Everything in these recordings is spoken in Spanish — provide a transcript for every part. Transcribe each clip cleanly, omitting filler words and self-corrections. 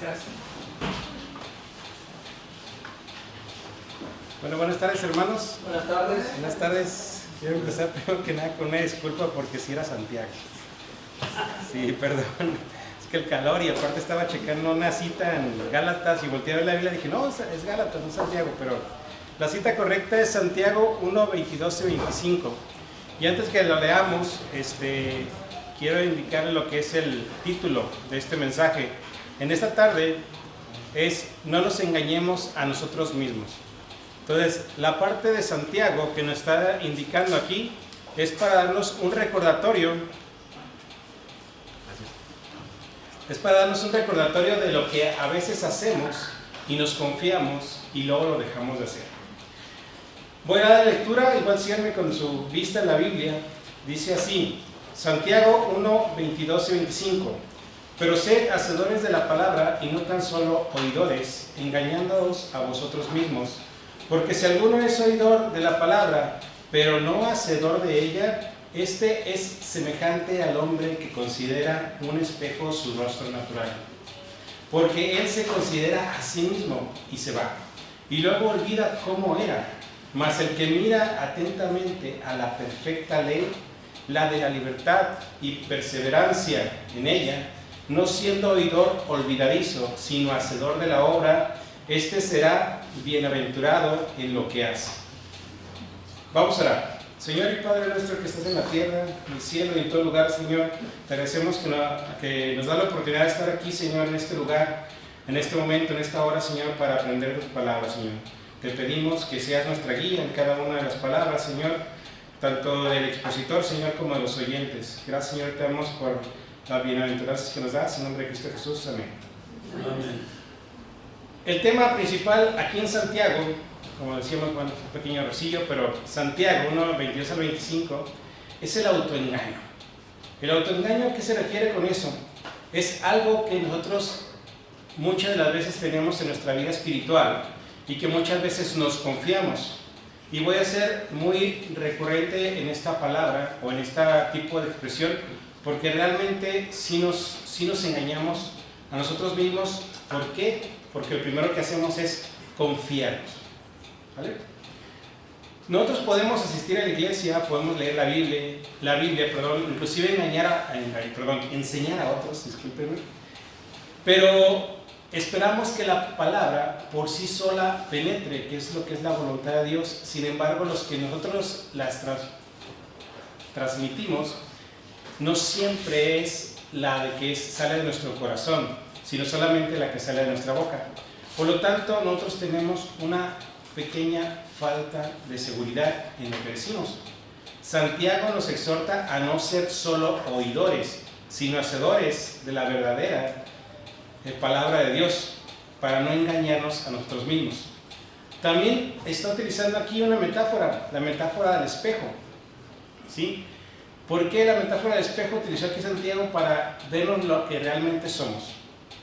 Gracias. Bueno, buenas tardes, hermanos. Buenas tardes. Buenas tardes. Quiero empezar primero que nada con una disculpa porque sí era Santiago. Sí, perdón. Es que el calor, y aparte estaba checando una cita en Gálatas y volteé a ver la Biblia y dije, no, es Gálatas, no Santiago, pero la cita correcta es Santiago 1, 22 y 25. Y antes que lo leamos, quiero indicarle lo que es el título de este mensaje. En esta tarde es no nos engañemos a nosotros mismos. Entonces, la parte de Santiago que nos está indicando aquí es para darnos un recordatorio. Es para darnos un recordatorio de lo que a veces hacemos y nos confiamos y luego lo dejamos de hacer. Voy a dar lectura, igual síganme con su vista en la Biblia. Dice así, Santiago 1, 22 y 25. Pero sed hacedores de la palabra y no tan solo oidores, engañándoos a vosotros mismos. Porque si alguno es oidor de la palabra, pero no hacedor de ella, este es semejante al hombre que considera un espejo su rostro natural. Porque él se considera a sí mismo y se va, y luego olvida cómo era. Mas el que mira atentamente a la perfecta ley, la de la libertad y perseverancia en ella, no siendo oidor olvidadizo, sino hacedor de la obra, este será bienaventurado en lo que hace. Vamos a orar. Señor y Padre nuestro que estás en la tierra, en el cielo y en todo lugar, Señor, te agradecemos que nos da la oportunidad de estar aquí, Señor, en este lugar, en este momento, en esta hora, Señor, para aprender tu palabra, Señor. Te pedimos que seas nuestra guía en cada una de las palabras, Señor, tanto del expositor, Señor, como de los oyentes. Gracias, Señor, te damos por las bienaventuranzas que nos das, en nombre de Cristo Jesús. Amén. Amén. El tema principal aquí en Santiago, como decíamos, bueno, fue un pequeño resillo, pero Santiago 1, 22 al 25, es el autoengaño. El autoengaño, ¿a qué se refiere con eso? Es algo que nosotros muchas de las veces tenemos en nuestra vida espiritual y que muchas veces nos confiamos. Y voy a ser muy recurrente en esta palabra o en este tipo de expresión, porque realmente sí nos engañamos a nosotros mismos. ¿Por qué? Porque lo primero que hacemos es confiarnos. ¿Vale? Nosotros podemos asistir a la iglesia, podemos leer la Biblia, inclusive enseñar a otros, discúlpenme, pero esperamos que la palabra por sí sola penetre, que es lo que es la voluntad de Dios. Sin embargo, los que nosotros las transmitimos no siempre es la de que sale de nuestro corazón, sino solamente la que sale de nuestra boca. Por lo tanto, nosotros tenemos una pequeña falta de seguridad en lo que decimos. Santiago nos exhorta a no ser solo oidores, sino hacedores de la verdadera palabra de Dios, para no engañarnos a nosotros mismos. También está utilizando aquí una metáfora, la metáfora del espejo. ¿Sí? ¿Por qué la metáfora del espejo utilizó aquí Santiago? Para vernos lo que realmente somos.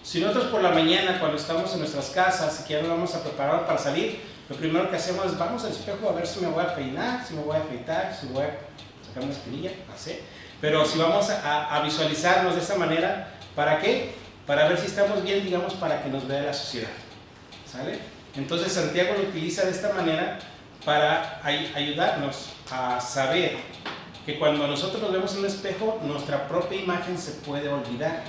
Si nosotros por la mañana, cuando estamos en nuestras casas y que ya nos vamos a preparar para salir, lo primero que hacemos es vamos al espejo a ver si me voy a peinar, si me voy a afeitar, si voy a sacar una espinilla, no sé. Pero si vamos a visualizarnos de esa manera, ¿para qué? Para ver si estamos bien, digamos, para que nos vea la sociedad. ¿Sale? Entonces Santiago lo utiliza de esta manera para ayudarnos a saber que cuando nosotros nos vemos en un espejo, nuestra propia imagen se puede olvidar.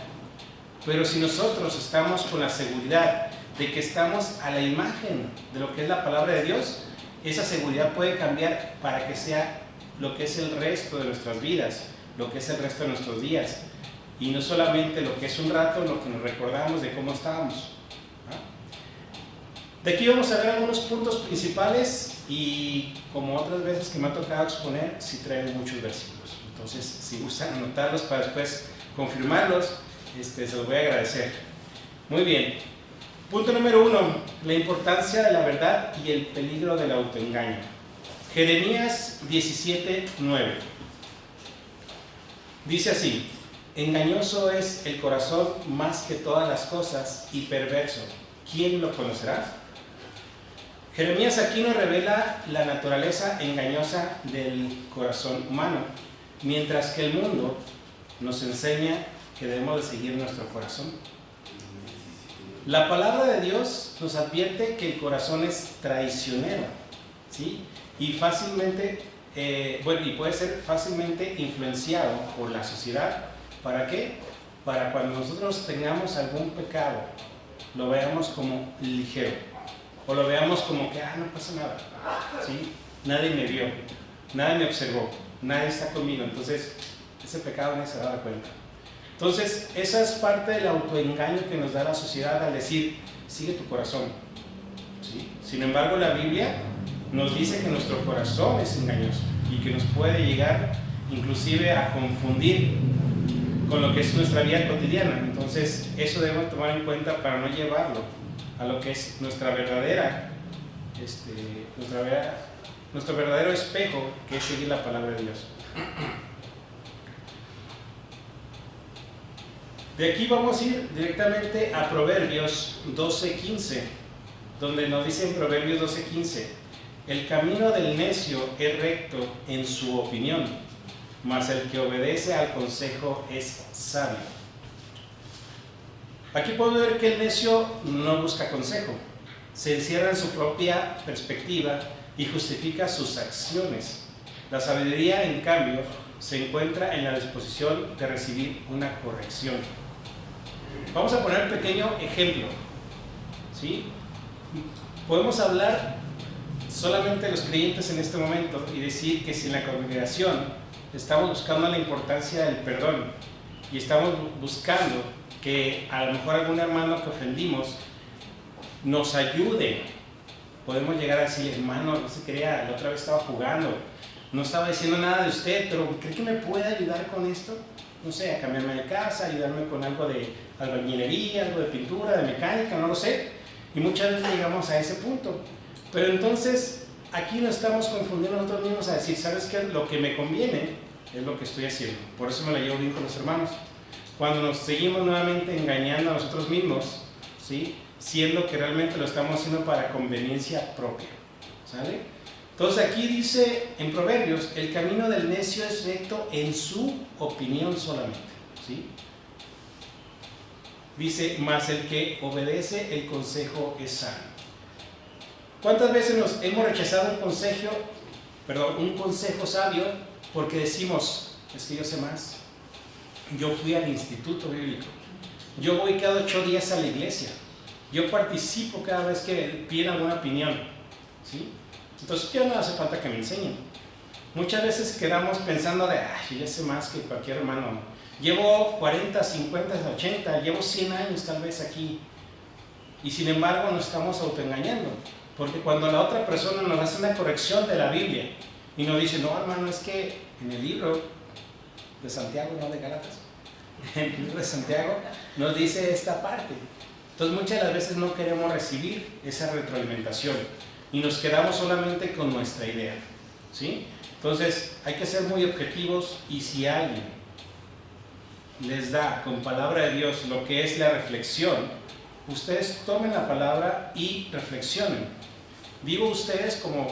Pero si nosotros estamos con la seguridad de que estamos a la imagen de lo que es la palabra de Dios, esa seguridad puede cambiar para que sea lo que es el resto de nuestras vidas, lo que es el resto de nuestros días. Y no solamente lo que es un rato, lo que nos recordamos de cómo estábamos. De aquí vamos a ver algunos puntos principales y como otras veces que me ha tocado exponer, sí traigo muchos versículos. Entonces, si gustan anotarlos para después confirmarlos, se los voy a agradecer. Muy bien. Punto número 1, la importancia de la verdad y el peligro del autoengaño. Jeremías 17:9. Dice así: engañoso es el corazón más que todas las cosas y perverso. ¿Quién lo conocerá? Jeremías aquí nos revela la naturaleza engañosa del corazón humano, mientras que el mundo nos enseña que debemos de seguir nuestro corazón. La palabra de Dios nos advierte que el corazón es traicionero, ¿sí? Y fácilmente, y puede ser fácilmente influenciado por la sociedad. ¿Para qué? Para cuando nosotros tengamos algún pecado, lo veamos como ligero, o lo veamos como que, no pasa nada, ¿sí? Nadie me vio, nadie me observó, nadie está conmigo, entonces ese pecado nadie se va a dar cuenta. Entonces, esa es parte del autoengaño que nos da la sociedad al decir, sigue tu corazón, ¿sí? Sin embargo, la Biblia nos dice que nuestro corazón es engañoso y que nos puede llegar inclusive a confundir con lo que es nuestra vida cotidiana. Entonces, eso debemos tomar en cuenta para no llevarlo a lo que es nuestro verdadero espejo, que es seguir la palabra de Dios. De aquí vamos a ir directamente a Proverbios 12:15, donde nos dice en Proverbios 12:15, el camino del necio es recto en su opinión, mas el que obedece al consejo es sabio. Aquí podemos ver que el necio no busca consejo, se encierra en su propia perspectiva y justifica sus acciones. La sabiduría, en cambio, se encuentra en la disposición de recibir una corrección. Vamos a poner un pequeño ejemplo, ¿sí? Podemos hablar solamente de los creyentes en este momento y decir que si en la congregación estamos buscando la importancia del perdón y estamos buscando que a lo mejor algún hermano que ofendimos nos ayude, podemos llegar a decir, hermano, no se crea, la otra vez estaba jugando, no estaba diciendo nada de usted, pero ¿cree que me puede ayudar con esto? No sé, a cambiarme de casa, ayudarme con algo de albañilería, algo de pintura, de mecánica, no lo sé. Y muchas veces llegamos a ese punto. Pero entonces, aquí nos estamos confundiendo nosotros mismos a decir, ¿sabes qué? Lo que me conviene es lo que estoy haciendo. Por eso me la llevo bien con los hermanos. Cuando nos seguimos nuevamente engañando a nosotros mismos, ¿sí? Siendo que realmente lo estamos haciendo para conveniencia propia, ¿sale? Entonces aquí dice en Proverbios, el camino del necio es recto en su opinión solamente, ¿sí? Dice, mas el que obedece el consejo es sabio. ¿Cuántas veces nos hemos rechazado un consejo sabio porque decimos, es que yo sé más? Yo fui al instituto bíblico, yo voy cada 8 días a la iglesia, yo participo cada vez que piden alguna opinión, ¿sí? Entonces ya no hace falta que me enseñen. Muchas veces quedamos pensando de, yo ya sé más que cualquier hermano. Llevo 40, 50, 80, llevo 100 años tal vez aquí. Y sin embargo nos estamos autoengañando. Porque cuando la otra persona nos hace una corrección de la Biblia y nos dice, no hermano, es que en el libro de Santiago, no de Gálatas, en el libro de Santiago nos dice esta parte. Entonces muchas de las veces no queremos recibir esa retroalimentación y nos quedamos solamente con nuestra idea, ¿sí? Entonces hay que ser muy objetivos y si alguien les da con palabra de Dios lo que es la reflexión, ustedes tomen la palabra y reflexionen. Digo ustedes como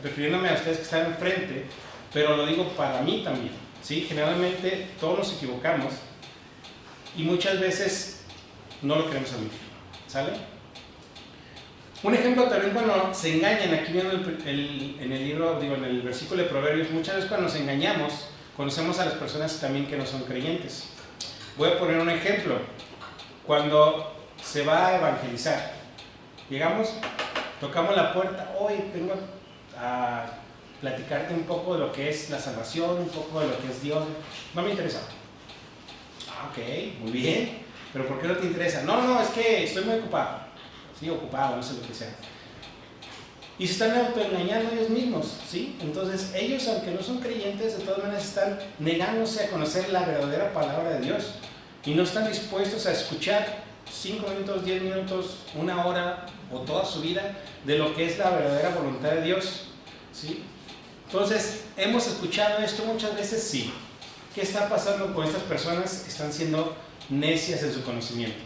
refiriéndome a ustedes que están enfrente, pero lo digo para mí también, ¿sí? Generalmente todos nos equivocamos y muchas veces no lo queremos admitir, ¿sale? Un ejemplo también cuando se engañan, aquí viendo en el libro, en el versículo de Proverbios, muchas veces cuando nos engañamos, conocemos a las personas también que no son creyentes. Voy a poner un ejemplo. Cuando se va a evangelizar, llegamos, tocamos la puerta, hoy vengo a platicarte un poco de lo que es la salvación, un poco de lo que es Dios. No me interesa. Ok, muy bien, pero ¿por qué no te interesa? No, es que estoy muy ocupado. Sí, ocupado, no sé lo que sea. Y se están autoengañando ellos mismos, ¿sí? Entonces ellos, aunque no son creyentes, de todas maneras están negándose a conocer la verdadera palabra de Dios y no están dispuestos a escuchar 5 minutos, 10 minutos, 1 hora o toda su vida de lo que es la verdadera voluntad de Dios, ¿sí? Entonces, ¿hemos escuchado esto muchas veces? Sí. ¿Qué está pasando con estas personas que están siendo necias en su conocimiento?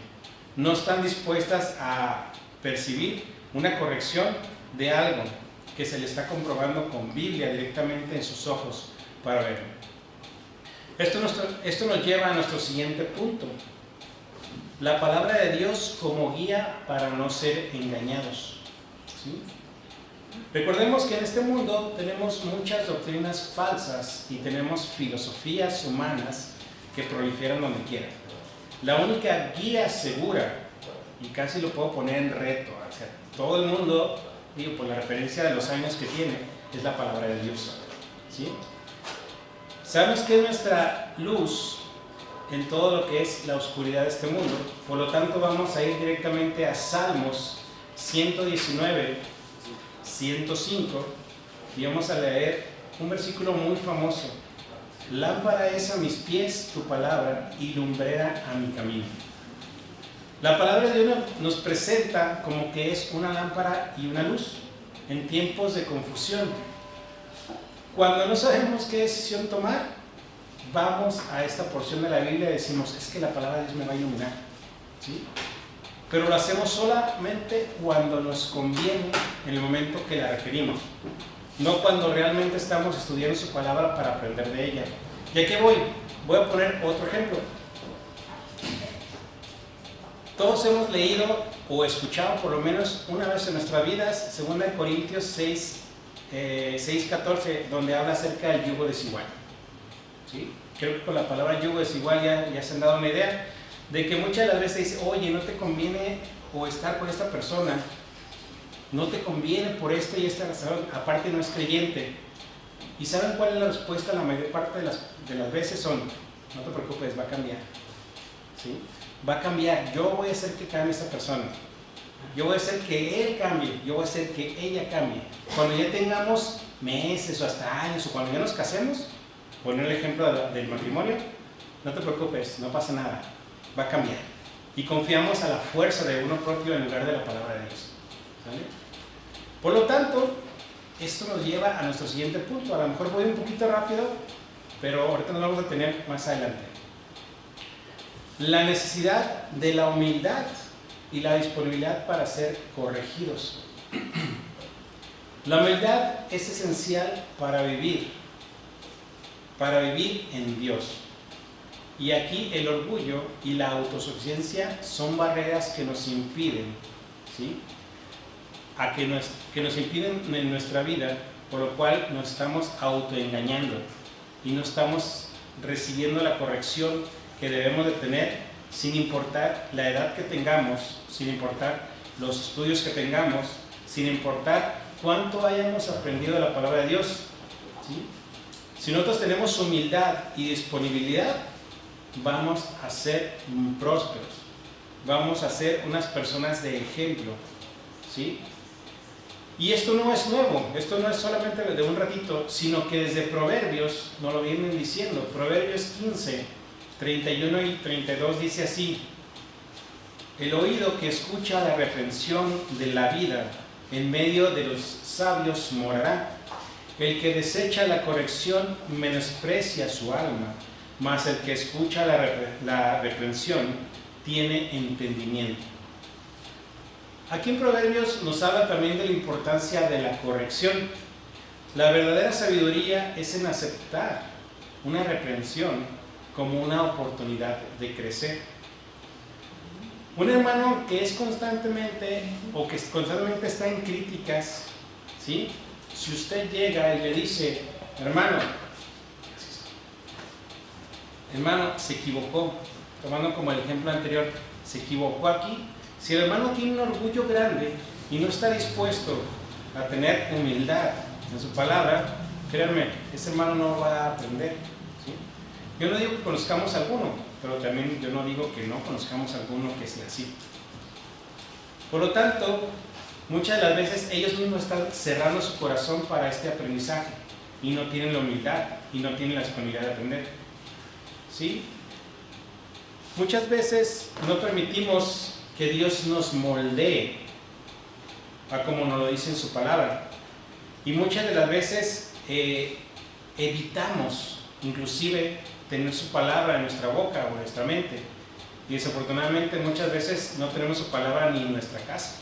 No están dispuestas a percibir una corrección de algo que se le está comprobando con Biblia directamente en sus ojos para verlo. Esto nos lleva a nuestro siguiente punto. la palabra de Dios como guía para no ser engañados. ¿Sí? Recordemos que en este mundo tenemos muchas doctrinas falsas y tenemos filosofías humanas que proliferan donde quiera. La única guía segura, y casi lo puedo poner en reto, o sea, todo el mundo, digo, por la referencia de los años que tiene, es la palabra de Dios. ¿Sí? Sabemos que es nuestra luz en todo lo que es la oscuridad de este mundo. Por lo tanto, vamos a ir directamente a Salmos 119, 105, y vamos a leer un versículo muy famoso. Lámpara es a mis pies tu palabra y lumbrera a mi camino. La palabra de Dios nos presenta como que es una lámpara y una luz en tiempos de confusión. Cuando no sabemos qué decisión tomar, vamos a esta porción de la Biblia y decimos, es que la palabra de Dios me va a iluminar. ¿Sí? Pero lo hacemos solamente cuando nos conviene, en el momento que la requerimos, no cuando realmente estamos estudiando su palabra para aprender de ella. ¿Y a qué voy? Voy a poner otro ejemplo. Todos hemos leído o escuchado por lo menos una vez en nuestras vidas 2 Corintios 6:14, donde habla acerca del yugo desigual. ¿Sí? Creo que con la palabra yugo desigual ya se han dado una idea de que muchas de las veces dice, oye, no te conviene o estar con esta persona, no te conviene por esta y esta razón, aparte no es creyente. ¿Y saben cuál es la respuesta? La mayor parte de las veces son, no te preocupes, va a cambiar. ¿Sí? Va a cambiar, yo voy a hacer que cambie esta persona, yo voy a hacer que él cambie, yo voy a hacer que ella cambie. Cuando ya tengamos meses o hasta años, o cuando ya nos casemos, poner el ejemplo del matrimonio, no te preocupes, no pasa nada, va a cambiar. Y confiamos a la fuerza de uno propio en lugar de la palabra de Dios. ¿Sale? Por lo tanto, esto nos lleva a nuestro siguiente punto. A lo mejor voy un poquito rápido, pero ahorita nos vamos a tener más adelante. La necesidad de la humildad y la disponibilidad para ser corregidos. La humildad es esencial para vivir en Dios. Y aquí el orgullo y la autosuficiencia son barreras que nos impiden, ¿sí? que nos impiden en nuestra vida, por lo cual nos estamos autoengañando y no estamos recibiendo la corrección que debemos de tener, sin importar la edad que tengamos, sin importar los estudios que tengamos, sin importar cuánto hayamos aprendido de la palabra de Dios. ¿Sí? Si nosotros tenemos humildad y disponibilidad, vamos a ser prósperos, vamos a ser unas personas de ejemplo. ¿Sí? Y esto no es nuevo, esto no es solamente de un ratito, sino que desde Proverbios nos lo vienen diciendo. Proverbios 15, 31 y 32 dice así: el oído que escucha la reprensión de la vida en medio de los sabios morará. El que desecha la corrección menosprecia su alma, mas el que escucha la reprensión tiene entendimiento. Aquí en Proverbios nos habla también de la importancia de la corrección. La verdadera sabiduría es en aceptar una reprensión como una oportunidad de crecer. Un hermano que es constantemente está en críticas, ¿sí? Si usted llega y le dice, hermano, se equivocó, tomando como el ejemplo anterior, se equivocó aquí. Si el hermano tiene un orgullo grande y no está dispuesto a tener humildad en su palabra, créanme, ese hermano no va a aprender. ¿Sí? Yo no digo que conozcamos a alguno, pero también yo no digo que no conozcamos a alguno que sea así. Por lo tanto, muchas de las veces ellos mismos están cerrando su corazón para este aprendizaje y no tienen la humildad y no tienen la disponibilidad de aprender. ¿Sí? Muchas veces no permitimos que Dios nos moldee a como nos lo dice en su palabra, y muchas de las veces evitamos inclusive tener su palabra en nuestra boca o en nuestra mente, y desafortunadamente muchas veces no tenemos su palabra ni en nuestra casa.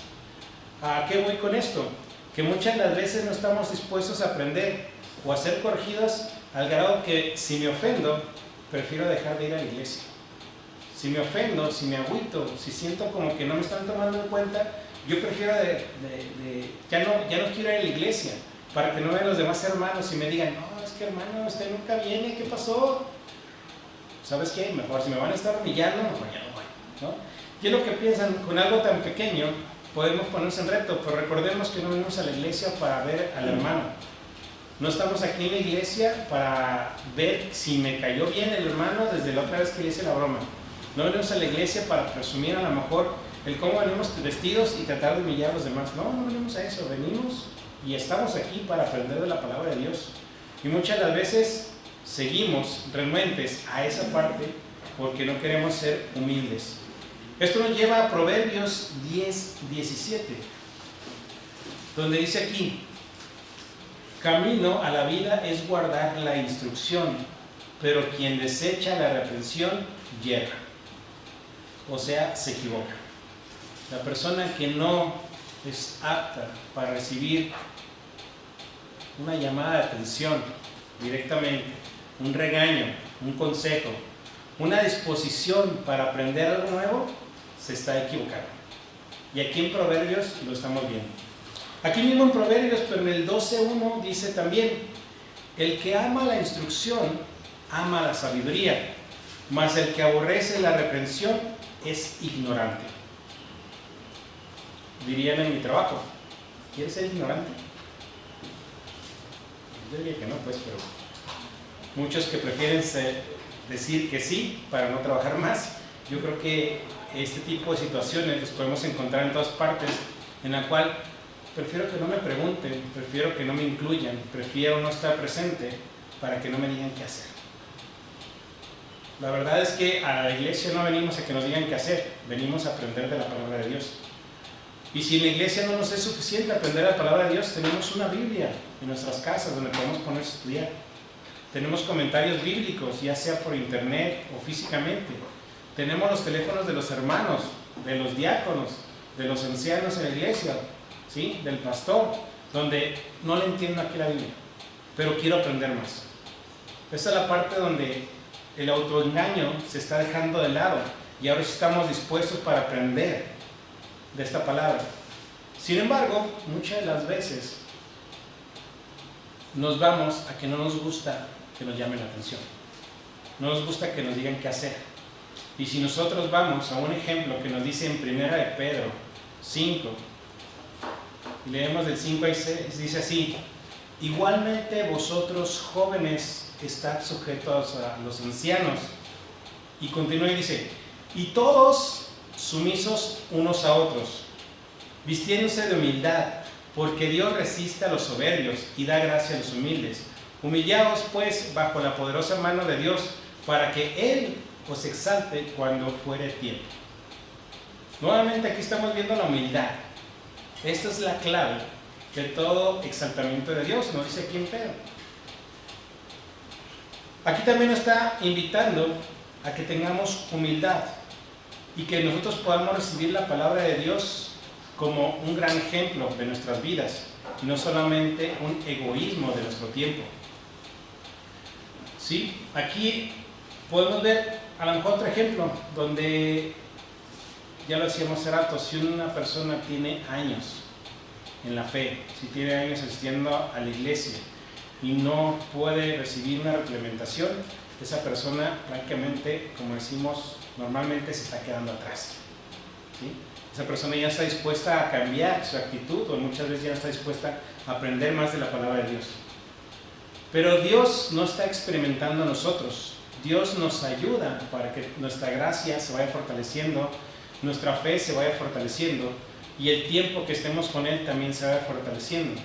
¿A qué voy con esto? Que muchas de las veces no estamos dispuestos a aprender o a ser corregidos al grado que si me ofendo prefiero dejar de ir a la iglesia. si me ofendo, si me agüito, si siento como que no me están tomando en cuenta, yo prefiero ya no quiero ir a la iglesia, para que no vean los demás hermanos y me digan, no, es que hermano, usted nunca viene, ¿qué pasó? ¿Sabes qué? Mejor, si me van a estar humillando, mejor ya no voy, ¿no? Y es lo que piensan, con algo tan pequeño podemos ponernos en reto, pero recordemos que no venimos a la iglesia para ver al hermano. No estamos aquí en la iglesia para ver si me cayó bien el hermano desde la otra vez que le hice la broma. No venimos a la iglesia para presumir a lo mejor el cómo venimos vestidos y tratar de humillar a los demás. No, no venimos a eso, venimos y estamos aquí para aprender de la palabra de Dios. Y muchas de las veces seguimos renuentes a esa parte porque no queremos ser humildes. Esto nos lleva a Proverbios 10:17, donde dice aquí: camino a la vida es guardar la instrucción, pero quien desecha la reprensión yerra. O sea, se equivoca. La persona que no es apta para recibir una llamada de atención directamente, un regaño, un consejo, una disposición para aprender algo nuevo, se está equivocando. Y aquí en Proverbios lo estamos viendo. Aquí mismo en Proverbios, pero en el 12:1 dice también: el que ama la instrucción, ama la sabiduría, mas el que aborrece la reprensión es ignorante. Dirían en mi trabajo, ¿quieres ser ignorante? Yo diría que no, pues, pero muchos que prefieren decir que sí para no trabajar más. Yo creo que este tipo de situaciones los podemos encontrar en todas partes, en la cual prefiero que no me pregunten, prefiero que no me incluyan, prefiero no estar presente para que no me digan qué hacer. La verdad es que a la iglesia no venimos a que nos digan qué hacer, venimos a aprender de la palabra de Dios. Y si en la iglesia no nos es suficiente aprender la palabra de Dios, tenemos una Biblia en nuestras casas donde podemos ponerse a estudiar. Tenemos comentarios bíblicos, ya sea por internet o físicamente. Tenemos los teléfonos de los hermanos, de los diáconos, de los ancianos en la iglesia, ¿sí? Del pastor, donde no le entiendo aquí la Biblia, pero quiero aprender más. Esa es la parte donde el autoengaño se está dejando de lado y ahora estamos dispuestos para aprender de esta palabra. Sin embargo, muchas de las veces nos vamos a que no nos gusta que nos llamen la atención, no nos gusta que nos digan qué hacer. Y si nosotros vamos a un ejemplo que nos dice en 1 de Pedro 5, y leemos del 5 al 6, dice así: igualmente vosotros jóvenes estad sujetos a los ancianos. Y continúa y dice: y todos sumisos unos a otros, vistiéndose de humildad, porque Dios resiste a los soberbios y da gracia a los humildes. Humillaos pues bajo la poderosa mano de Dios, para que Él os exalte cuando fuere tiempo. Nuevamente aquí estamos viendo la humildad. Esta es la clave de todo exaltamiento de Dios, nos dice aquí en Pedro. Aquí también nos está invitando a que tengamos humildad y que nosotros podamos recibir la palabra de Dios como un gran ejemplo de nuestras vidas y no solamente un egoísmo de nuestro tiempo. ¿Sí? Aquí podemos ver a lo mejor otro ejemplo donde, ya lo decíamos hace rato, si una persona tiene años en la fe, si tiene años asistiendo a la iglesia y no puede recibir una reglamentación, esa persona prácticamente, como decimos normalmente, se está quedando atrás. ¿Sí? Esa persona ya está dispuesta a cambiar su actitud, o muchas veces ya no está dispuesta a aprender más de la palabra de Dios. Pero Dios no está experimentando en nosotros. Dios nos ayuda para que nuestra gracia se vaya fortaleciendo, nuestra fe se vaya fortaleciendo y el tiempo que estemos con Él también se vaya fortaleciendo.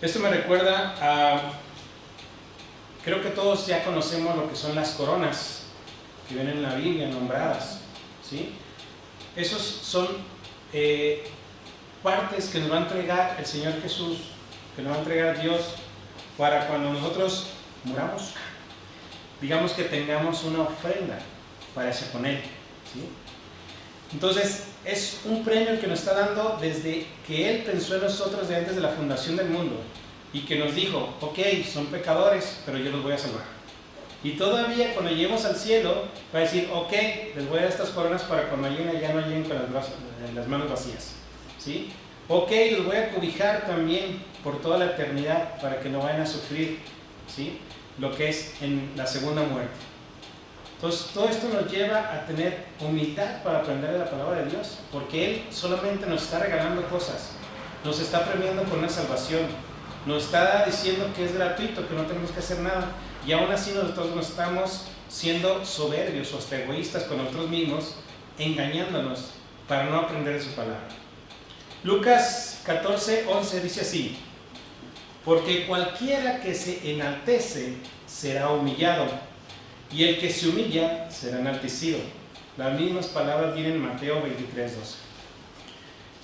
Esto me recuerda a... Creo que todos ya conocemos lo que son las coronas que vienen en la Biblia nombradas, ¿sí? Esos son partes que nos va a entregar el Señor Jesús, que nos va a entregar Dios para cuando nosotros muramos, digamos que tengamos una ofrenda para hacer con Él, ¿sí? Entonces es un premio que nos está dando desde que Él pensó en nosotros de antes de la fundación del mundo y que nos dijo: ok, son pecadores, pero yo los voy a salvar. Y todavía cuando lleguemos al cielo, va a decir, ok, les voy a dar estas coronas para cuando lleguen allá no lleguen con las manos vacías. ¿Sí? Ok, los voy a cobijar también por toda la eternidad para que no vayan a sufrir, ¿sí?, lo que es en la segunda muerte. Entonces, todo esto nos lleva a tener humildad para aprender de la palabra de Dios, porque Él solamente nos está regalando cosas, nos está premiando con una salvación, nos está diciendo que es gratuito, que no tenemos que hacer nada, y aún así nosotros no estamos siendo soberbios o hasta egoístas con nosotros mismos, engañándonos para no aprender de su palabra. Lucas 14:11 dice así: porque cualquiera que se enaltece será humillado, y el que se humilla será enaltecido. Las mismas palabras vienen en Mateo 23:12.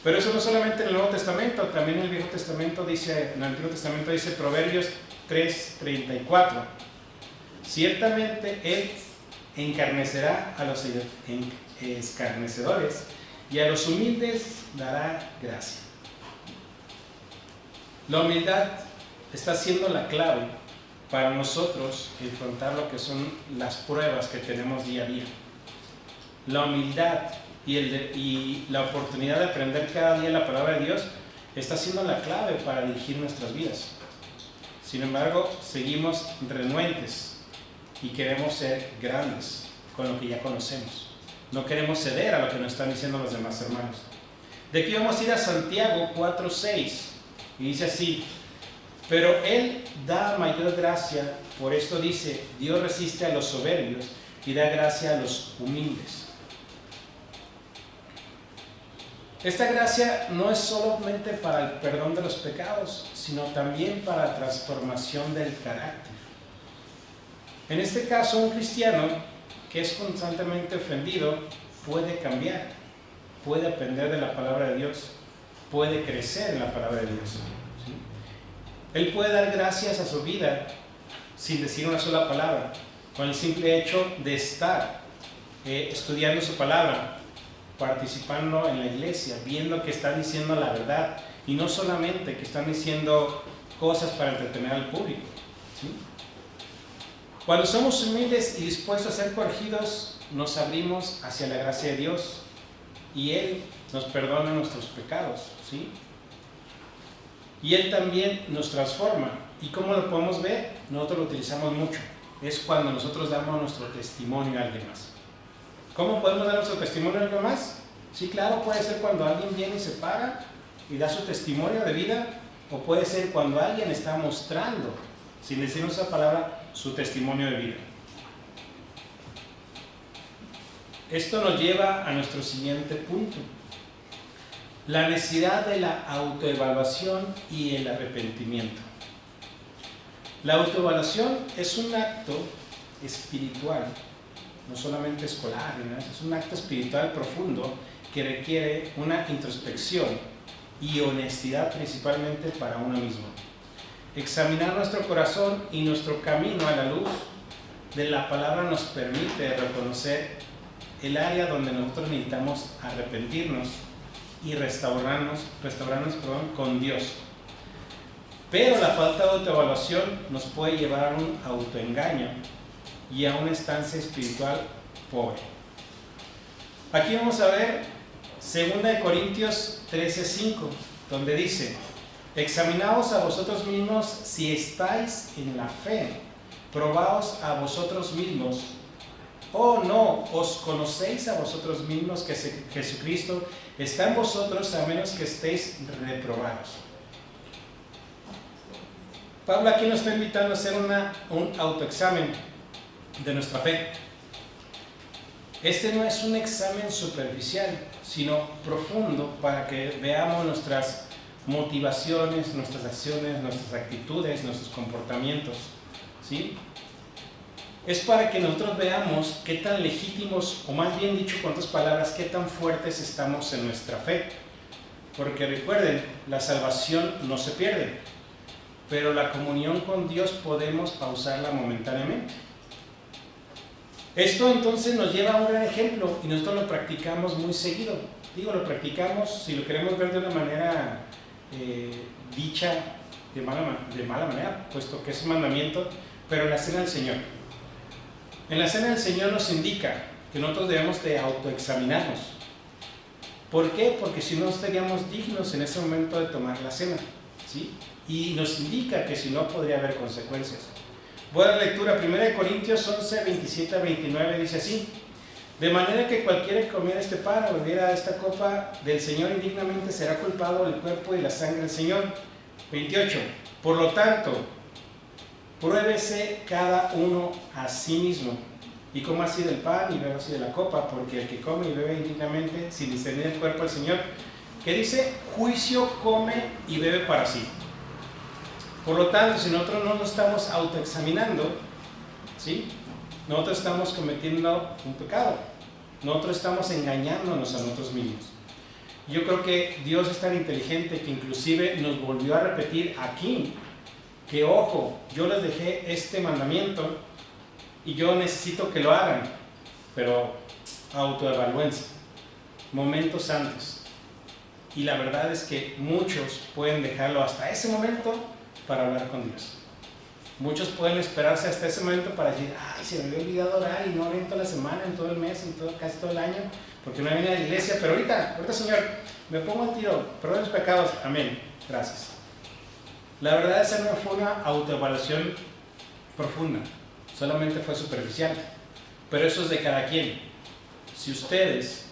Pero eso no solamente en el Nuevo Testamento, también en el Viejo Testamento dice, en el Antiguo Testamento dice Proverbios 3:34. Ciertamente Él encarnecerá a los escarnecedores y a los humildes dará gracia. La humildad está siendo la clave para nosotros enfrentar lo que son las pruebas que tenemos día a día. La humildad y la oportunidad de aprender cada día la palabra de Dios está siendo la clave para dirigir nuestras vidas. Sin embargo, seguimos renuentes y queremos ser grandes con lo que ya conocemos. No queremos ceder a lo que nos están diciendo los demás hermanos. De aquí vamos a ir a Santiago 4:6 y dice así: pero Él da mayor gracia, por esto dice, Dios resiste a los soberbios y da gracia a los humildes. Esta gracia no es solamente para el perdón de los pecados, sino también para la transformación del carácter. En este caso, un cristiano que es constantemente ofendido puede cambiar, puede aprender de la palabra de Dios, puede crecer en la palabra de Dios. ¿Sí? Él puede dar gracias a su vida sin decir una sola palabra, con el simple hecho de estar estudiando su palabra, participando en la iglesia, viendo que están diciendo la verdad y no solamente que están diciendo cosas para entretener al público. ¿Sí? Cuando somos humildes y dispuestos a ser corregidos, nos abrimos hacia la gracia de Dios y Él nos perdona nuestros pecados, ¿sí? Y Él también nos transforma. ¿Y cómo lo podemos ver? Nosotros lo utilizamos mucho. Es cuando nosotros damos nuestro testimonio a alguien más. ¿Cómo podemos dar nuestro testimonio a alguien más? Sí, claro, puede ser cuando alguien viene y se para y da su testimonio de vida, o puede ser cuando alguien está mostrando, sin decir esa palabra, su testimonio de vida. Esto nos lleva a nuestro siguiente punto: la necesidad de la autoevaluación y el arrepentimiento. La autoevaluación es un acto espiritual, no solamente escolar, ¿no? Es un acto espiritual profundo que requiere una introspección y honestidad principalmente para uno mismo. Examinar nuestro corazón y nuestro camino a la luz de la palabra nos permite reconocer el área donde nosotros necesitamos arrepentirnos y restaurarnos con Dios. Pero la falta de autoevaluación nos puede llevar a un autoengaño y a una estancia espiritual pobre. Aquí vamos a ver 2 Corintios 13:5, donde dice: examinaos a vosotros mismos si estáis en la fe, probaos a vosotros mismos, o no os conocéis a vosotros mismos que Jesucristo está en vosotros, a menos que estéis reprobados. Pablo aquí nos está invitando a hacer un autoexamen de nuestra fe. Este no es un examen superficial, sino profundo, para que veamos nuestras motivaciones, nuestras acciones, nuestras actitudes, nuestros comportamientos, ¿sí? Es para que nosotros veamos qué tan legítimos, o más bien dicho con otras palabras, qué tan fuertes estamos en nuestra fe. Porque recuerden, la salvación no se pierde, pero la comunión con Dios podemos pausarla momentáneamente. Esto entonces nos lleva a un gran ejemplo y nosotros lo practicamos muy seguido. Digo, lo practicamos, si lo queremos ver de una manera dicha de mala manera, puesto que es un mandamiento, pero en la cena del Señor. En la cena del Señor nos indica que nosotros debemos de autoexaminarnos. ¿Por qué? Porque si no seríamos dignos en ese momento de tomar la cena, ¿sí? Y nos indica que si no podría haber consecuencias. Buena lectura, 1 Corintios 11, 27 a 29 dice así: de manera que cualquiera que comiera este pan o bebiera esta copa del Señor indignamente será culpado del cuerpo y la sangre del Señor. 28. Por lo tanto, pruébese cada uno a sí mismo y coma así del pan y beba así de la copa, porque el que come y bebe indignamente sin discernir el cuerpo del Señor, que dice, juicio come y bebe para sí. Por lo tanto, si nosotros no nos estamos autoexaminando, ¿sí?, nosotros estamos cometiendo un pecado. Nosotros estamos engañándonos a nosotros mismos. Yo creo que Dios es tan inteligente que inclusive nos volvió a repetir aquí que, ojo, yo les dejé este mandamiento y yo necesito que lo hagan, pero autoevalúense momentos antes. Y la verdad es que muchos pueden dejarlo hasta ese momento para hablar con Dios. Muchos pueden esperarse hasta ese momento para decir, ay, se me había olvidado orar y no oré en toda la semana, en todo el mes, casi todo el año, porque no vine a la iglesia, pero ahorita Señor, me pongo al tiro, perdón los pecados, amén, gracias. La verdad, esa no fue una autoevaluación profunda, solamente fue superficial, pero eso es de cada quien. Si ustedes,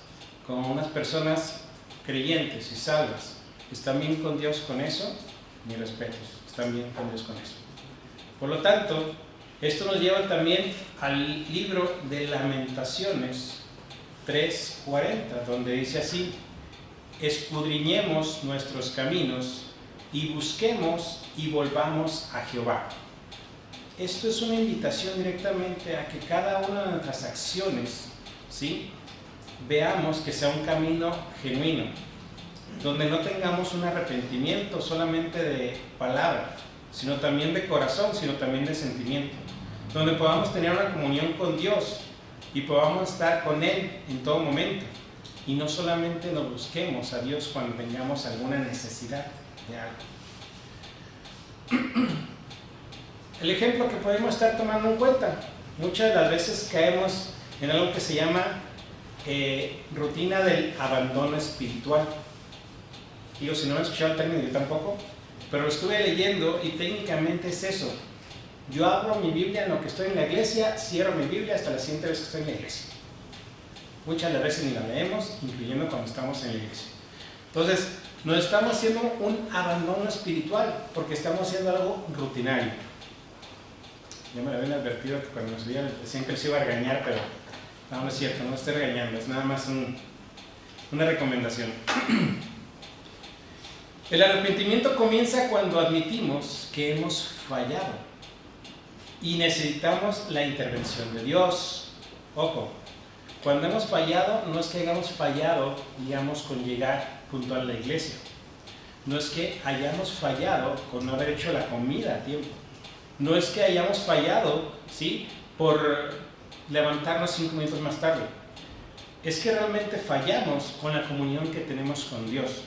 como unas personas creyentes y salvas, están bien con Dios con eso, mis respetos, están bien con Dios con eso. Por lo tanto, esto nos lleva también al libro de Lamentaciones 3:40, donde dice así: escudriñemos nuestros caminos y busquemos y volvamos a Jehová. Esto es una invitación directamente a que cada una de nuestras acciones, ¿sí?, veamos que sea un camino genuino, donde no tengamos un arrepentimiento solamente de palabra, sino también de corazón, sino también de sentimiento, donde podamos tener una comunión con Dios y podamos estar con Él en todo momento, y no solamente nos busquemos a Dios cuando tengamos alguna necesidad de algo. El ejemplo que podemos estar tomando en cuenta, muchas de las veces caemos en algo que se llama rutina del abandono espiritual. Digo, si no me han escuchado el término, yo tampoco, pero lo estuve leyendo y técnicamente es eso. Yo abro mi Biblia en lo que estoy en la iglesia, cierro mi Biblia hasta la siguiente vez que estoy en la iglesia. Muchas de las veces ni la leemos, incluyendo cuando estamos en la iglesia. Entonces, nos estamos haciendo un abandono espiritual porque estamos haciendo algo rutinario. Ya me lo habían advertido que cuando nos veían decían que les iba a regañar, pero no es cierto, no estoy regañando, es nada más una recomendación. El arrepentimiento comienza cuando admitimos que hemos fallado y necesitamos la intervención de Dios. Ojo, cuando hemos fallado, no es que hayamos fallado, digamos, con llegar puntual a la iglesia. No es que hayamos fallado con no haber hecho la comida a tiempo. No es que hayamos fallado, ¿sí?, por levantarnos 5 minutos más tarde. Es que realmente fallamos con la comunión que tenemos con Dios,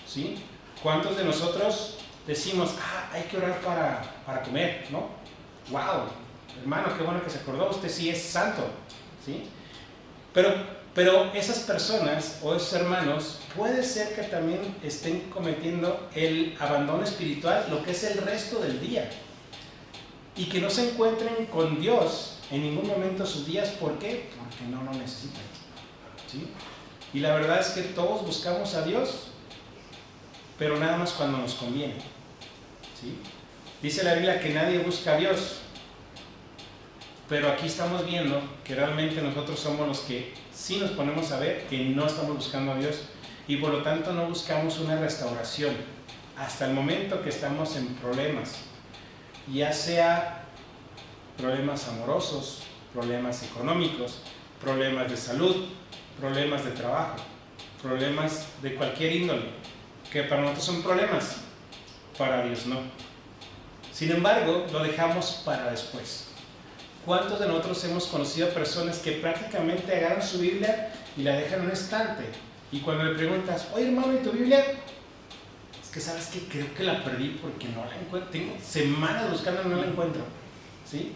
¿sí? ¿Cuántos de nosotros decimos, hay que orar para comer, ¿no? ¡Wow! Hermano, qué bueno que se acordó, usted sí es santo, ¿sí? Pero esas personas o esos hermanos puede ser que también estén cometiendo el abandono espiritual lo que es el resto del día y que no se encuentren con Dios en ningún momento de sus días. ¿Por qué? Porque no lo necesitan, ¿sí? Y la verdad es que todos buscamos a Dios, pero nada más cuando nos conviene, ¿sí? Dice la Biblia que nadie busca a Dios, pero aquí estamos viendo que realmente nosotros somos los que sí nos ponemos a ver que no estamos buscando a Dios y por lo tanto no buscamos una restauración hasta el momento que estamos en problemas, ya sea problemas amorosos, problemas económicos, problemas de salud, problemas de trabajo, problemas de cualquier índole, que para nosotros son problemas, para Dios no. Sin embargo, lo dejamos para después. ¿Cuántos de nosotros hemos conocido personas que prácticamente agarran su Biblia y la dejan en un estante? Y cuando le preguntas, oye hermano, ¿y tu Biblia? Es que sabes que creo que la perdí porque no la encuentro. Tengo semanas buscando y no la encuentro, ¿sí?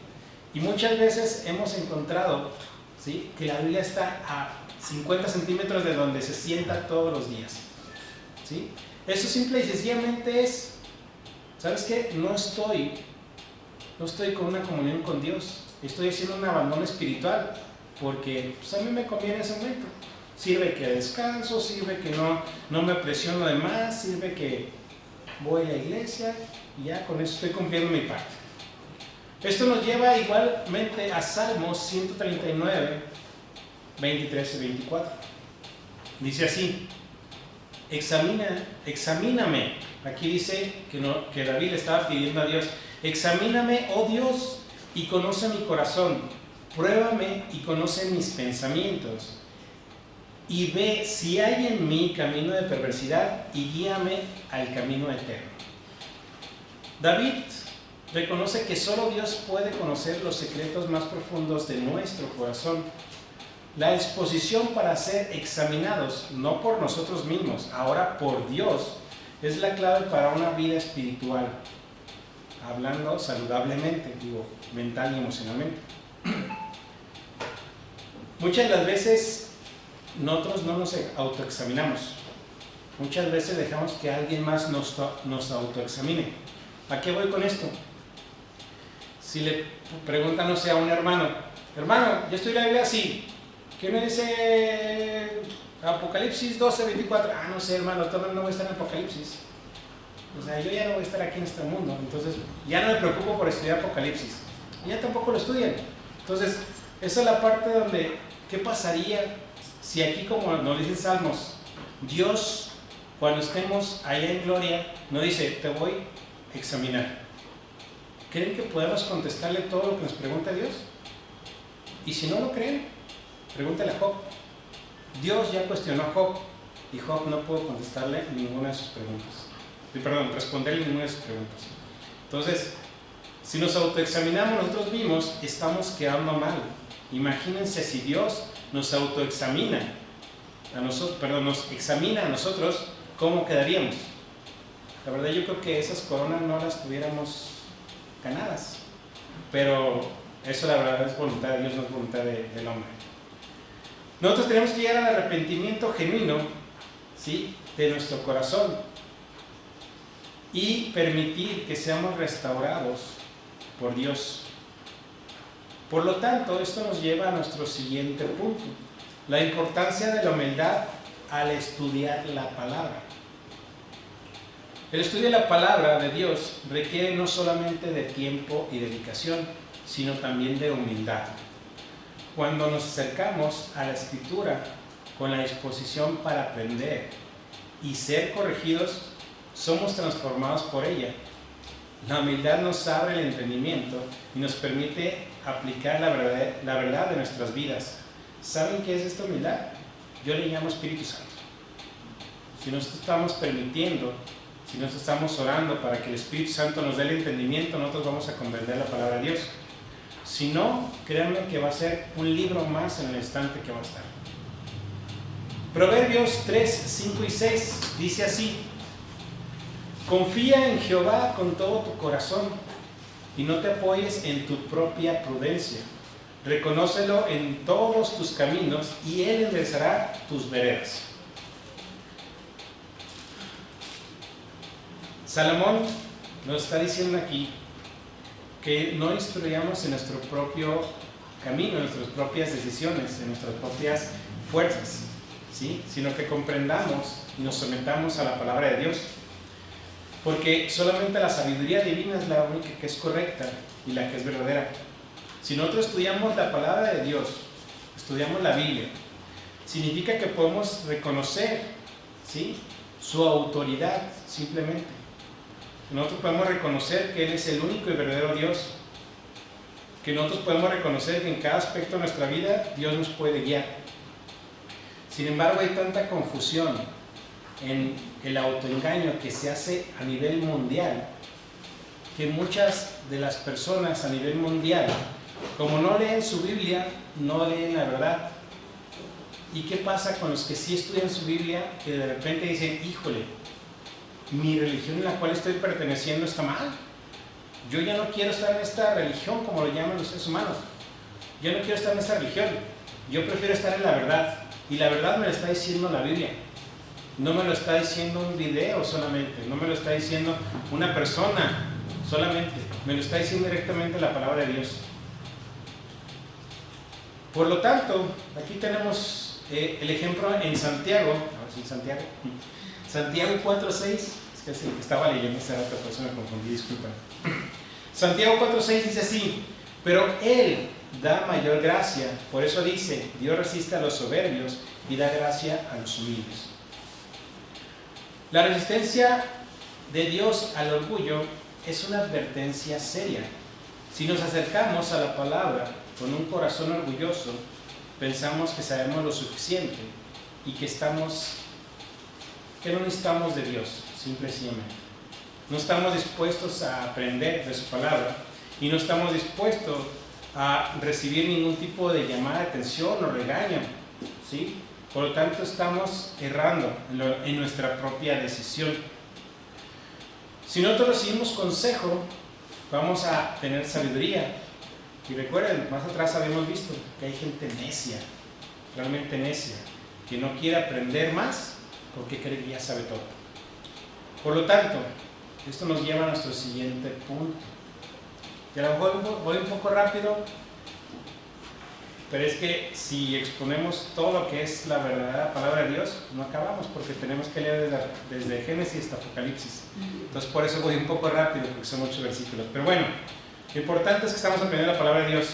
Y muchas veces hemos encontrado, ¿sí?, que la Biblia está a 50 centímetros de donde se sienta todos los días, ¿sí? Eso simple y sencillamente es, ¿sabes qué? No estoy con una comunión con Dios, estoy haciendo un abandono espiritual, porque pues, a mí me conviene ese momento. Sirve que descanso, sirve que no me presiono de más, sirve que voy a la iglesia y ya con eso estoy cumpliendo mi parte. Esto nos lleva igualmente a Salmos 139, 23 y 24. Dice así: examíname. Aquí dice que David le estaba pidiendo a Dios: examíname, oh Dios, y conoce mi corazón, pruébame y conoce mis pensamientos, y ve si hay en mí camino de perversidad y guíame al camino eterno. David reconoce que solo Dios puede conocer los secretos más profundos de nuestro corazón. La disposición para ser examinados, no por nosotros mismos, ahora por Dios, es la clave para una vida espiritual, hablando saludablemente, mental y emocionalmente. Muchas de las veces nosotros no nos autoexaminamos. Muchas veces dejamos que alguien más nos autoexamine. ¿A qué voy con esto? Si le preguntan, no sé, a un hermano, ¿ya estoy en la Biblia? Sí. ¿Qué me dice Apocalipsis 12, 24? No sé, hermano, todavía no voy a estar en Apocalipsis. O sea, yo ya no voy a estar aquí en este mundo. Entonces, ya no me preocupo por estudiar Apocalipsis. Y ya tampoco lo estudian. Entonces, esa es la parte donde, ¿qué pasaría si aquí, como nos dicen Salmos, Dios, cuando estemos allá en gloria, nos dice: te voy a examinar? ¿Creen que podemos contestarle todo lo que nos pregunta Dios? Y si no lo creen, pregúntale a Job. Dios ya cuestionó a Job y Job no pudo contestarle ninguna de sus preguntas. Responderle ninguna de sus preguntas. Entonces, si nos autoexaminamos nosotros mismos, estamos quedando mal. Imagínense si Dios nos autoexamina nos examina a nosotros, ¿cómo quedaríamos? La verdad, yo creo que esas coronas no las tuviéramos ganadas, pero eso la verdad es voluntad de Dios, no es voluntad del hombre. Nosotros tenemos que llegar al arrepentimiento genuino, ¿sí?, de nuestro corazón y permitir que seamos restaurados por Dios. Por lo tanto, esto nos lleva a nuestro siguiente punto: la importancia de la humildad al estudiar la palabra. El estudio de la palabra de Dios requiere no solamente de tiempo y dedicación, sino también de humildad. Cuando nos acercamos a la Escritura con la disposición para aprender y ser corregidos, somos transformados por ella. La humildad nos abre el entendimiento y nos permite aplicar la verdad de nuestras vidas. ¿Saben qué es esta humildad? Yo le llamo Espíritu Santo. Si nosotros estamos permitiendo, si nosotros estamos orando para que el Espíritu Santo nos dé el entendimiento, nosotros vamos a comprender la palabra de Dios. Si no, créanme que va a ser un libro más en el estante que va a estar. Proverbios 3, 5 y 6 dice así: confía en Jehová con todo tu corazón y no te apoyes en tu propia prudencia. Reconócelo en todos tus caminos y Él enderezará tus veredas. Salomón nos está diciendo aquí que no instruyamos en nuestro propio camino, en nuestras propias decisiones, en nuestras propias fuerzas, ¿sí?, sino que comprendamos y nos sometamos a la palabra de Dios, porque solamente la sabiduría divina es la única que es correcta y la que es verdadera. Si nosotros estudiamos la palabra de Dios, estudiamos la Biblia, significa que podemos reconocer, ¿sí?, su autoridad simplemente. Nosotros podemos reconocer que Él es el único y verdadero Dios, que nosotros podemos reconocer que en cada aspecto de nuestra vida Dios nos puede guiar. Sin embargo, hay tanta confusión en el autoengaño que se hace a nivel mundial, que muchas de las personas a nivel mundial, como no leen su Biblia, no leen la verdad. ¿Y qué pasa con los que sí estudian su Biblia, que de repente dicen: híjole, mi religión en la cual estoy perteneciendo está mal? Yo ya no quiero estar en esta religión, como lo llaman los seres humanos. Yo no quiero estar en esta religión. Yo prefiero estar en la verdad. Y la verdad me lo está diciendo la Biblia. No me lo está diciendo un video solamente. No me lo está diciendo una persona solamente. Me lo está diciendo directamente la palabra de Dios. Por lo tanto, aquí tenemos el ejemplo en Santiago. A ver si Santiago. Santiago 4:6. Es que es el que estaba leyendo esa otra persona, me confundí, disculpen. Santiago 4:6 dice así: pero Él da mayor gracia. Por eso dice: Dios resiste a los soberbios y da gracia a los humildes. La resistencia de Dios al orgullo es una advertencia seria. Si nos acercamos a la palabra con un corazón orgulloso, pensamos que sabemos lo suficiente y que no necesitamos de Dios, simple y sencillamente. No estamos dispuestos a aprender de su palabra y no estamos dispuestos a recibir ningún tipo de llamada de atención o regaño, ¿sí? Por lo tanto, estamos errando en nuestra propia decisión. Si nosotros recibimos consejo, vamos a tener sabiduría. Y recuerden, más atrás habíamos visto que hay gente necia, realmente necia, que no quiere aprender más porque cree que ya sabe todo. Por lo tanto, esto nos lleva a nuestro siguiente punto. Y a lo mejor voy un poco rápido, pero es que si exponemos todo lo que es la verdadera palabra de Dios, no acabamos, porque tenemos que leer desde Génesis hasta Apocalipsis. Entonces por eso voy un poco rápido, porque son 8 versículos. Pero bueno, lo importante es que estamos aprendiendo la palabra de Dios.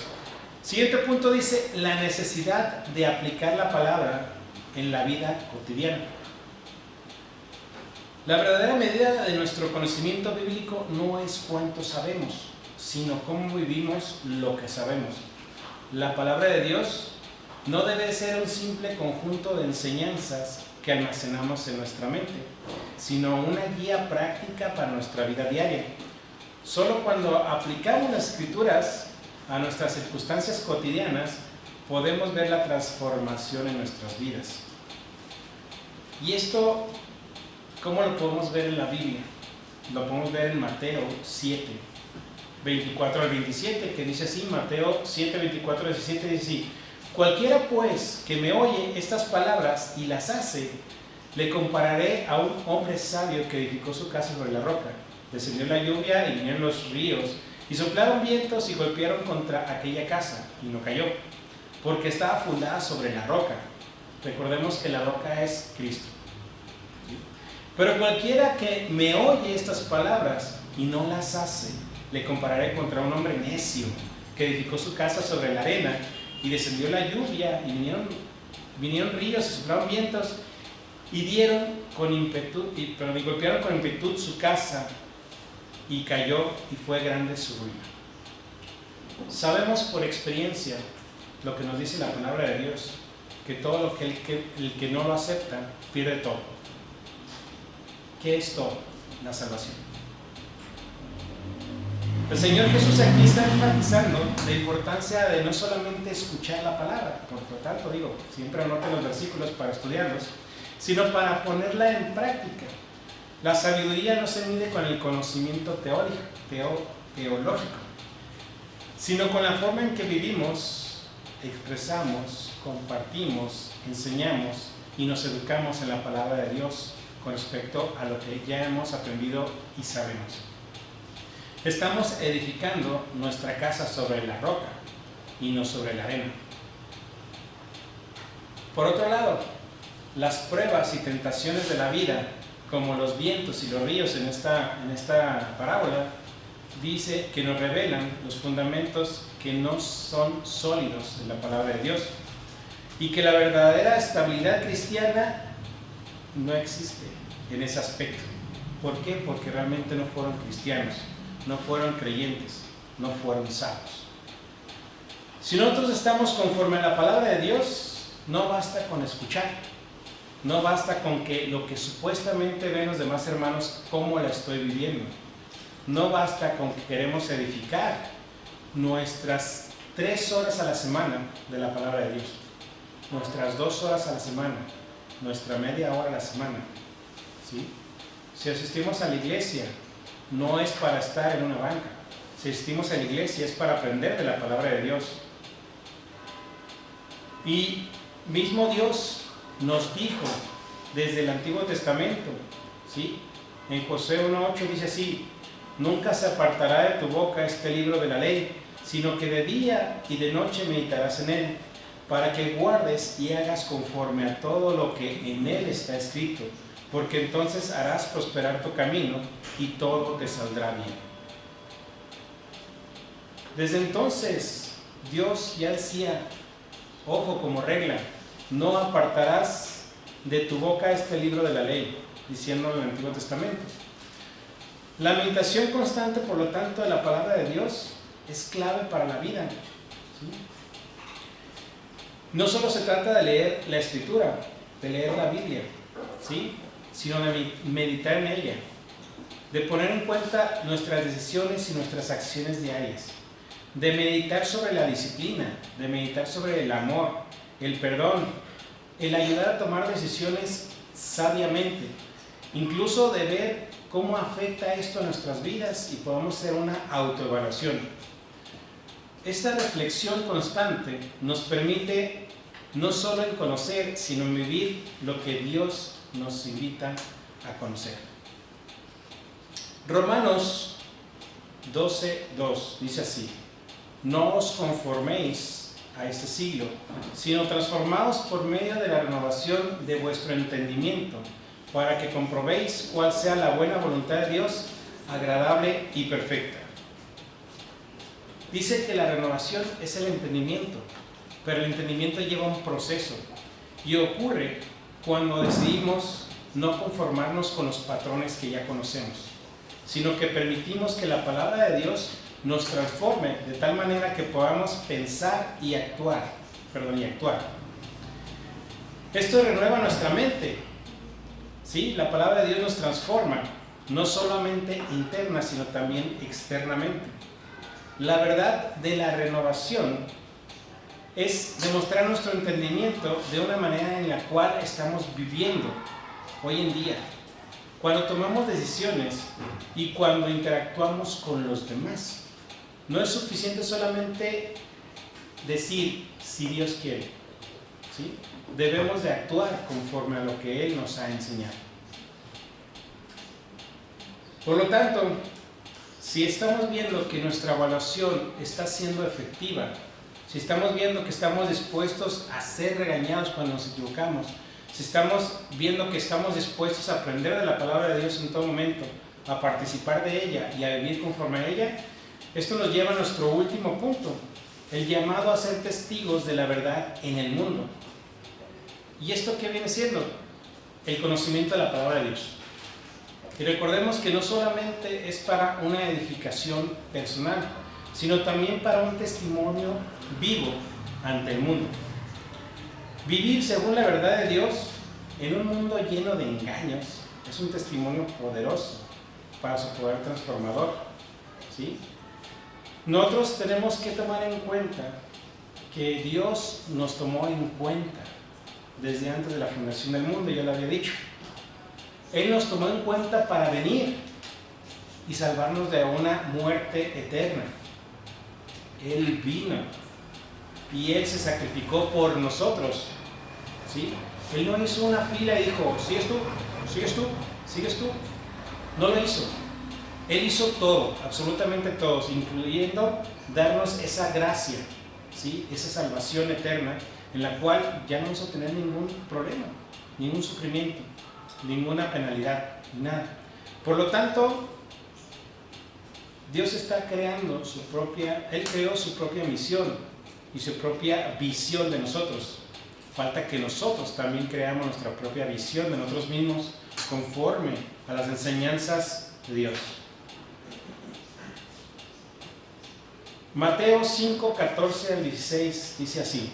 Siguiente punto dice: la necesidad de aplicar la palabra en la vida cotidiana. La verdadera medida de nuestro conocimiento bíblico no es cuánto sabemos, sino cómo vivimos lo que sabemos. La palabra de Dios no debe ser un simple conjunto de enseñanzas que almacenamos en nuestra mente, sino una guía práctica para nuestra vida diaria. Solo cuando aplicamos las Escrituras a nuestras circunstancias cotidianas, podemos ver la transformación en nuestras vidas. Y esto, ¿cómo lo podemos ver en la Biblia? Lo podemos ver en Mateo 7, 24 al 27, que dice así. Mateo 7, 24 al 17 dice así: cualquiera pues que me oye estas palabras y las hace, le compararé a un hombre sabio que edificó su casa sobre la roca. Descendió la lluvia y vinieron los ríos, y soplaron vientos y golpearon contra aquella casa, y no cayó, porque estaba fundada sobre la roca. Recordemos que la roca es Cristo. Pero cualquiera que me oye estas palabras y no las hace, le compararé contra un hombre necio que edificó su casa sobre la arena, y descendió la lluvia y vinieron ríos y soplaron vientos y golpearon con impetu su casa, y cayó, y fue grande su ruina. Sabemos por experiencia lo que nos dice la palabra de Dios, que todo lo que el que no lo acepta pierde todo. ¿Qué es todo? La salvación. El Señor Jesús aquí está enfatizando la importancia de no solamente escuchar la palabra, por lo tanto siempre anoten los versículos para estudiarlos, sino para ponerla en práctica. La sabiduría no se mide con el conocimiento teológico, sino con la forma en que vivimos, expresamos, compartimos, enseñamos y nos educamos en la palabra de Dios con respecto a lo que ya hemos aprendido y sabemos. Estamos edificando nuestra casa sobre la roca y no sobre la arena. Por otro lado, las pruebas y tentaciones de la vida, como los vientos y los ríos en esta parábola, dice que nos revelan los fundamentos que no son sólidos de la palabra de Dios, y que la verdadera estabilidad cristiana no existe en ese aspecto. ¿Por qué? Porque realmente no fueron cristianos, no fueron creyentes, no fueron salvos. Si nosotros estamos conforme a la palabra de Dios, no basta con escuchar, no basta con que lo que supuestamente ven los demás hermanos, cómo la estoy viviendo. No basta con que queremos edificar nuestras 3 horas a la semana de la palabra de Dios, nuestras 2 horas a la semana, nuestra media hora a la semana, ¿sí? Si asistimos a la iglesia, no es para estar en una banca, si asistimos a la iglesia es para aprender de la palabra de Dios. Y mismo Dios nos dijo desde el Antiguo Testamento, ¿sí? En Josué 1:8 dice así: nunca se apartará de tu boca este libro de la ley, sino que de día y de noche meditarás en él, para que guardes y hagas conforme a todo lo que en él está escrito, porque entonces harás prosperar tu camino y todo te saldrá bien. Desde entonces Dios ya decía, ojo, como regla, no apartarás de tu boca este libro de la ley, diciendo en el Antiguo Testamento. La meditación constante, por lo tanto, de la palabra de Dios es clave para la vida, ¿sí? No solo se trata de leer la Escritura, de leer la Biblia, ¿sí? Sino de meditar en ella, de poner en cuenta nuestras decisiones y nuestras acciones diarias, de meditar sobre la disciplina, de meditar sobre el amor, el perdón, el ayudar a tomar decisiones sabiamente, incluso de ver cómo afecta esto a nuestras vidas y podamos hacer una autoevaluación. Esta reflexión constante nos permite no solo en conocer, sino en vivir lo que Dios nos invita a conocer. Romanos 12:2 dice así: no os conforméis a este siglo, sino transformaos por medio de la renovación de vuestro entendimiento, para que comprobéis cuál sea la buena voluntad de Dios, agradable y perfecta. Dice que la renovación es el entendimiento, pero el entendimiento lleva un proceso y ocurre cuando decidimos no conformarnos con los patrones que ya conocemos, sino que permitimos que la palabra de Dios nos transforme de tal manera que podamos pensar y actuar. Esto renueva nuestra mente, ¿sí? La palabra de Dios nos transforma, no solamente interna, sino también externamente. La verdad de la renovación es demostrar nuestro entendimiento de una manera en la cual estamos viviendo hoy en día, cuando tomamos decisiones y cuando interactuamos con los demás. No es suficiente solamente decir si Dios quiere, ¿sí? Debemos de actuar conforme a lo que Él nos ha enseñado. Por lo tanto, si estamos viendo que nuestra evaluación está siendo efectiva, si estamos viendo que estamos dispuestos a ser regañados cuando nos equivocamos, si estamos viendo que estamos dispuestos a aprender de la palabra de Dios en todo momento, a participar de ella y a vivir conforme a ella, esto nos lleva a nuestro último punto, el llamado a ser testigos de la verdad en el mundo. ¿Y esto qué viene siendo? El conocimiento de la palabra de Dios. Y recordemos que no solamente es para una edificación personal, sino también para un testimonio vivo ante el mundo. Vivir según la verdad de Dios en un mundo lleno de engaños es un testimonio poderoso para su poder transformador, ¿sí? Nosotros tenemos que tomar en cuenta que Dios nos tomó en cuenta desde antes de la fundación del mundo, ya lo había dicho. Él nos tomó en cuenta para venir y salvarnos de una muerte eterna. Él vino y Él se sacrificó por nosotros, ¿sí? Él no hizo una fila y dijo, ¿sigues tú? ¿Sigues tú? ¿Sigues tú? No lo hizo. Él hizo todo, absolutamente todo, incluyendo darnos esa gracia, ¿sí? Esa salvación eterna en la cual ya no vamos a tener ningún problema, ningún sufrimiento, ninguna penalidad, ni nada. Por lo tanto, Dios está creando Él creó su propia misión y su propia visión de nosotros. Falta que nosotros también creamos nuestra propia visión de nosotros mismos conforme a las enseñanzas de Dios. Mateo 5, 14 al 16 dice así: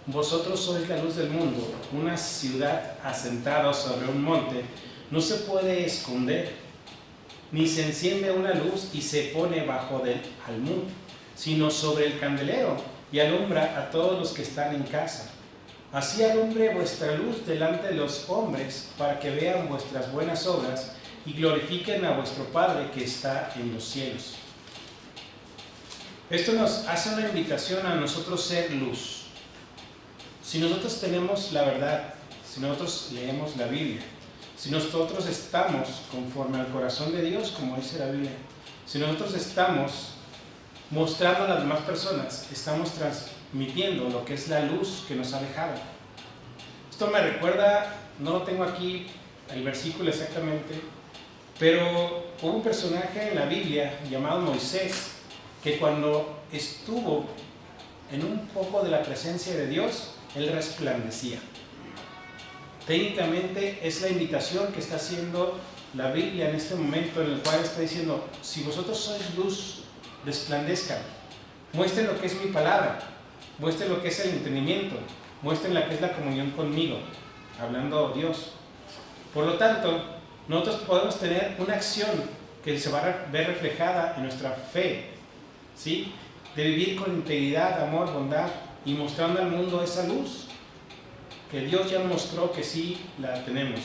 vosotros sois la luz del mundo. Una ciudad asentada sobre un monte no se puede esconder, ni se enciende una luz y se pone bajo del almud, sino sobre el candelero, y alumbra a todos los que están en casa. Así alumbre vuestra luz delante de los hombres, para que vean vuestras buenas obras y glorifiquen a vuestro Padre que está en los cielos. Esto nos hace una invitación a nosotros ser luz. Si nosotros tenemos la verdad, si nosotros leemos la Biblia, si nosotros estamos conforme al corazón de Dios, como dice la Biblia, si nosotros estamos mostrando a las demás personas, estamos transmitiendo lo que es la luz que nos ha dejado. Esto me recuerda, no lo tengo aquí el versículo exactamente, pero hubo un personaje en la Biblia llamado Moisés, que cuando estuvo en un poco de la presencia de Dios, él resplandecía. Técnicamente es la invitación que está haciendo la Biblia en este momento, en el cual está diciendo: si vosotros sois luz, resplandezcan, muestren lo que es mi palabra, muestren lo que es el entendimiento, muestren lo que es la comunión conmigo, hablando Dios. Por lo tanto, nosotros podemos tener una acción que se va a ver reflejada en nuestra fe, ¿sí? De vivir con integridad, amor, bondad, y mostrando al mundo esa luz que Dios ya mostró que sí la tenemos,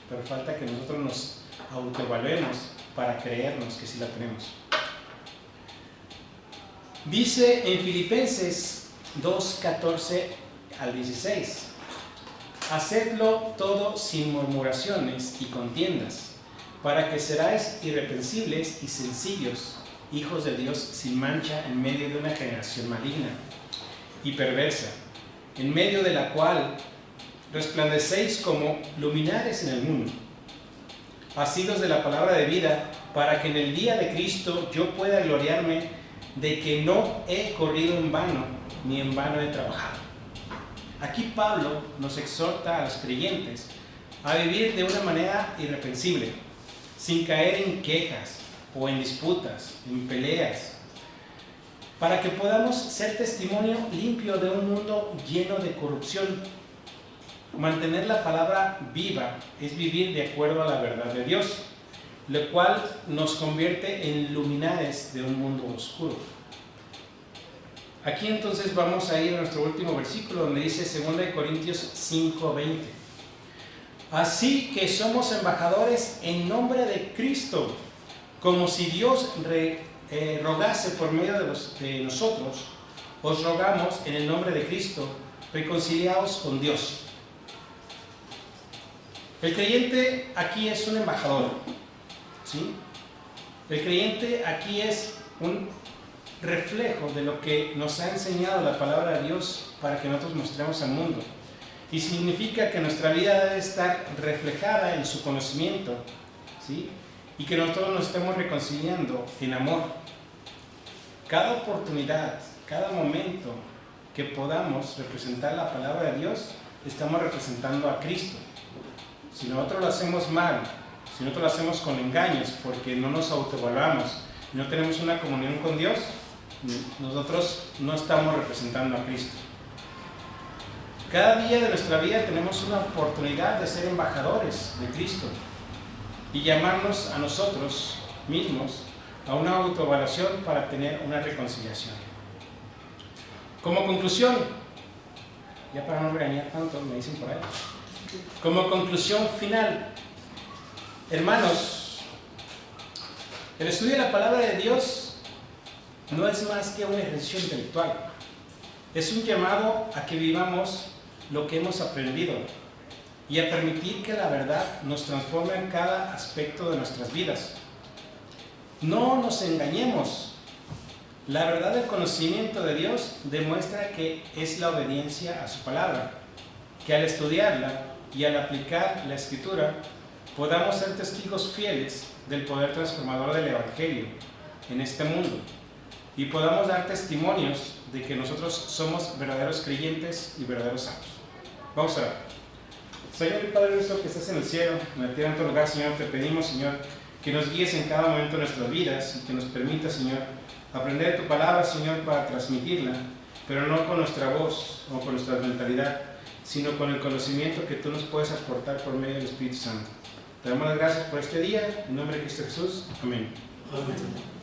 pero falta que nosotros nos autoevaluemos para creernos que sí la tenemos. Dice en Filipenses 2:14 al 16: hacedlo todo sin murmuraciones y contiendas, para que seráis irreprensibles y sencillos, hijos de Dios sin mancha en medio de una generación maligna y perversa, en medio de la cual resplandecéis como luminares en el mundo, asidos de la palabra de vida, para que en el día de Cristo yo pueda gloriarme de que no he corrido en vano, ni en vano he trabajado. Aquí Pablo nos exhorta a los creyentes a vivir de una manera irreprensible, sin caer en quejas o en disputas, en peleas, para que podamos ser testimonio limpio de un mundo lleno de corrupción. Mantener la palabra viva es vivir de acuerdo a la verdad de Dios, lo cual nos convierte en luminares de un mundo oscuro. Aquí entonces vamos a ir a nuestro último versículo, donde dice 2 Corintios 5:20. Así que somos embajadores en nombre de Cristo, como si Dios rogase por medio de nosotros. Os rogamos en el nombre de Cristo, reconciliaos con Dios. El creyente aquí es un embajador, ¿sí? El creyente aquí es un reflejo de lo que nos ha enseñado la palabra de Dios para que nosotros mostremos al mundo. Y significa que nuestra vida debe estar reflejada en su conocimiento, ¿sí? Y que nosotros nos estemos reconciliando en amor. Cada oportunidad, cada momento que podamos representar la palabra de Dios, estamos representando a Cristo. Si nosotros lo hacemos mal, si nosotros lo hacemos con engaños, porque no nos autoevaluamos y no tenemos una comunión con Dios, nosotros no estamos representando a Cristo. Cada día de nuestra vida tenemos una oportunidad de ser embajadores de Cristo y llamarnos a nosotros mismos a una autoevaluación para tener una reconciliación. Como conclusión, ya para no regañar tanto, me dicen por ahí. Como conclusión final, hermanos, el estudio de la palabra de Dios no es más que un ejercicio intelectual. Es un llamado a que vivamos lo que hemos aprendido y a permitir que la verdad nos transforme en cada aspecto de nuestras vidas. No nos engañemos. La verdad del conocimiento de Dios demuestra que es la obediencia a su palabra, que al estudiarla y al aplicar la Escritura podamos ser testigos fieles del poder transformador del Evangelio en este mundo y podamos dar testimonios de que nosotros somos verdaderos creyentes y verdaderos santos. Vamos a orar. Señor y Padre nuestro que estás en el cielo, en la tierra, en tu lugar, Señor, te pedimos, Señor, que nos guíes en cada momento de nuestras vidas y que nos permita, Señor, aprender tu palabra, Señor, para transmitirla, pero no con nuestra voz o con nuestra mentalidad, sino con el conocimiento que tú nos puedes aportar por medio del Espíritu Santo. Te damos las gracias por este día, en nombre de Cristo Jesús. Amén. Amén.